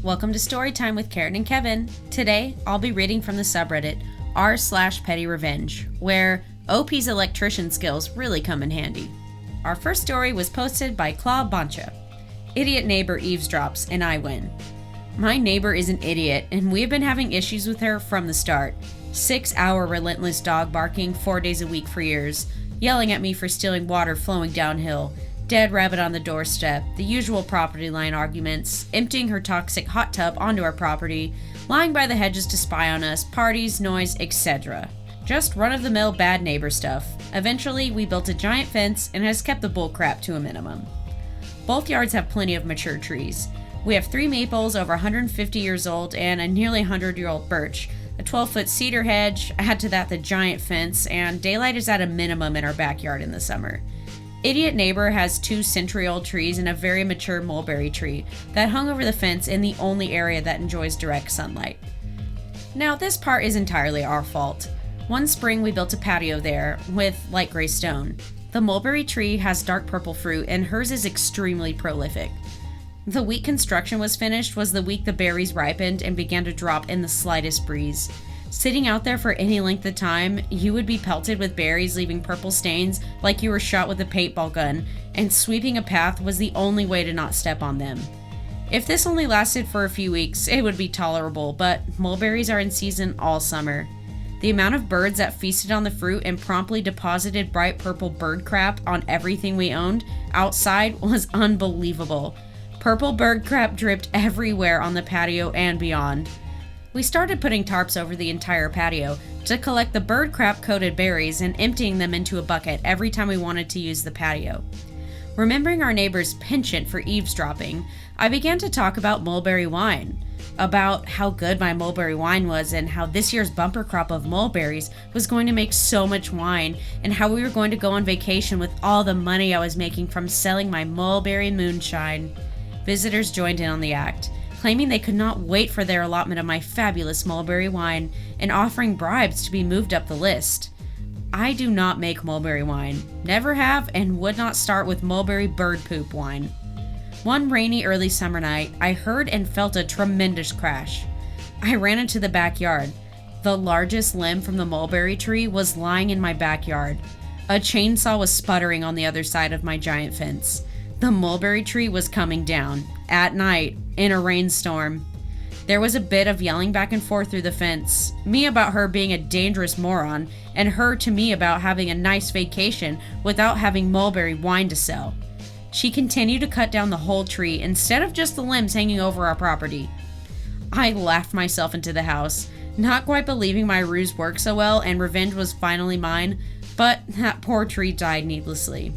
Welcome to Storytime with Karen and Kevin. Today, I'll be reading from the subreddit r/PettyRevenge, where OP's electrician skills really come in handy. Our first story was posted by Claw Bancha. Idiot neighbor eavesdrops and I win. My neighbor is an idiot and we have been having issues with her from the start. 6-hour relentless dog barking 4 days a week for years, yelling at me for stealing water flowing downhill, dead rabbit on the doorstep, the usual property line arguments, emptying her toxic hot tub onto our property, lying by the hedges to spy on us, parties, noise, etc. Just run-of-the-mill bad neighbor stuff. Eventually, we built a giant fence and has kept the bullcrap to a minimum. Both yards have plenty of mature trees. We have 3 maples over 150 years old and a nearly 100-year-old birch, a 12-foot cedar hedge, add to that the giant fence, and daylight is at a minimum in our backyard in the summer. Idiot neighbor has 2 century-old trees and a very mature mulberry tree that hung over the fence in the only area that enjoys direct sunlight. Now, this part is entirely our fault. One spring we built a patio there with light gray stone. The mulberry tree has dark purple fruit and hers is extremely prolific. The week construction was finished was the week the berries ripened and began to drop in the slightest breeze. Sitting out there for any length of time, you would be pelted with berries leaving purple stains like you were shot with a paintball gun, and sweeping a path was the only way to not step on them. If this only lasted for a few weeks, it would be tolerable, but mulberries are in season all summer. The amount of birds that feasted on the fruit and promptly deposited bright purple bird crap on everything we owned outside was unbelievable. Purple bird crap dripped everywhere on the patio and beyond. We started putting tarps over the entire patio to collect the bird crap coated berries and emptying them into a bucket every time we wanted to use the patio. Remembering our neighbor's penchant for eavesdropping, I began to talk about mulberry wine, about how good my mulberry wine was and how this year's bumper crop of mulberries was going to make so much wine, and how we were going to go on vacation with all the money I was making from selling my mulberry moonshine. Visitors joined in on the act, claiming they could not wait for their allotment of my fabulous mulberry wine and offering bribes to be moved up the list. I do not make mulberry wine, never have, and would not start with mulberry bird poop wine. One rainy early summer night, I heard and felt a tremendous crash. I ran into the backyard. The largest limb from the mulberry tree was lying in my backyard. A chainsaw was sputtering on the other side of my giant fence. The mulberry tree was coming down, at night, in a rainstorm. There was a bit of yelling back and forth through the fence, me about her being a dangerous moron, and her to me about having a nice vacation without having mulberry wine to sell. She continued to cut down the whole tree instead of just the limbs hanging over our property. I laughed myself into the house, not quite believing my ruse worked so well and revenge was finally mine, but that poor tree died needlessly.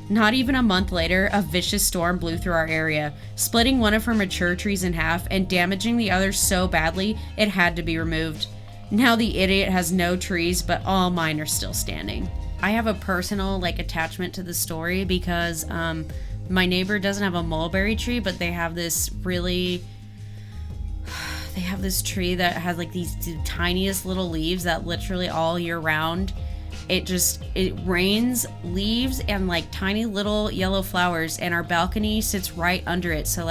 Not even a month later, a vicious storm blew through our area, splitting one of her mature trees in half and damaging the others so badly it had to be removed. Now the idiot has no trees, but all mine are still standing. I have a personal attachment to the story because my neighbor doesn't have a mulberry tree, but they have this tree that has these tiniest little leaves that literally all year round it rains leaves and tiny little yellow flowers, and our balcony sits right under it, so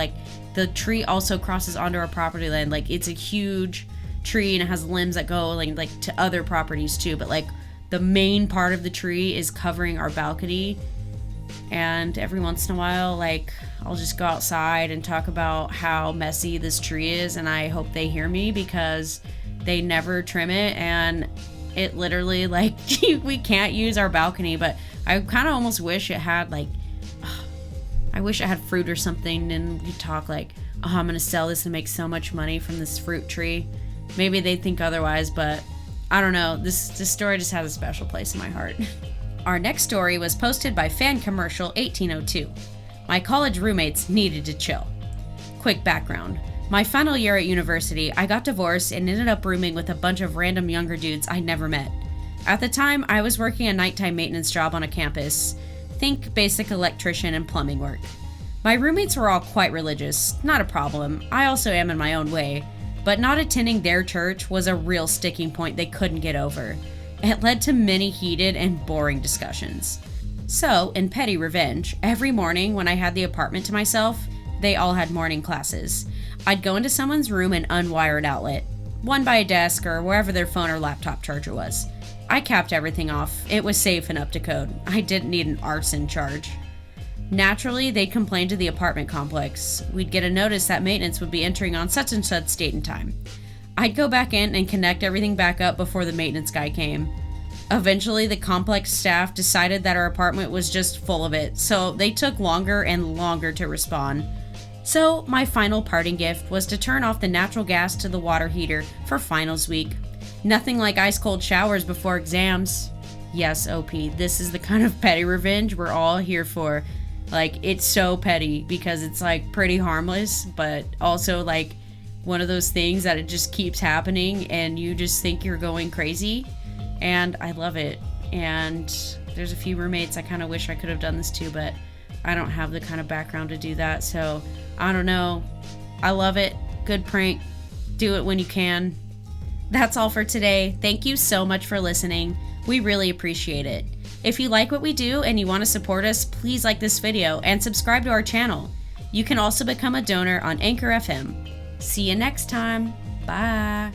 the tree also crosses onto our property line. It's a huge tree and it has limbs that go to other properties too, but the main part of the tree is covering our balcony. And every once in a while I'll just go outside and talk about how messy this tree is, and I hope they hear me because they never trim it, and it literally we can't use our balcony. But I kind of almost wish it had I wish it had fruit or something, and we talk I'm gonna sell this and make so much money from this fruit tree. Maybe they think otherwise, but I don't know. This story just has a special place in my heart. Our next story was posted by Fan Commercial 1802. My college roommates needed to chill. Quick background. My final year at university, I got divorced and ended up rooming with a bunch of random younger dudes I never met. At the time, I was working a nighttime maintenance job on a campus. Think basic electrician and plumbing work. My roommates were all quite religious, not a problem. I also am in my own way, but not attending their church was a real sticking point they couldn't get over. It led to many heated and boring discussions. So, in petty revenge, every morning when I had the apartment to myself, they all had morning classes. I'd go into someone's room and unwire an outlet, one by a desk or wherever their phone or laptop charger was. I capped everything off. It was safe and up to code. I didn't need an arson charge. Naturally, they'd complain to the apartment complex. We'd get a notice that maintenance would be entering on such and such date and time. I'd go back in and connect everything back up before the maintenance guy came. Eventually, the complex staff decided that our apartment was just full of it, so they took longer and longer to respond. So, my final parting gift was to turn off the natural gas to the water heater for finals week. Nothing like ice-cold showers before exams. Yes, OP, this is the kind of petty revenge we're all here for. Like, it's so petty because it's, like, pretty harmless, but also, like, one of those things that it just keeps happening and you just think you're going crazy. And I love it. And there's a few roommates I kind of wish I could have done this to, but I don't have the kind of background to do that. So, I don't know. I love it. Good prank. Do it when you can. That's all for today. Thank you so much for listening. We really appreciate it. If you like what we do and you want to support us, please like this video and subscribe to our channel. You can also become a donor on Anchor FM. See you next time. Bye.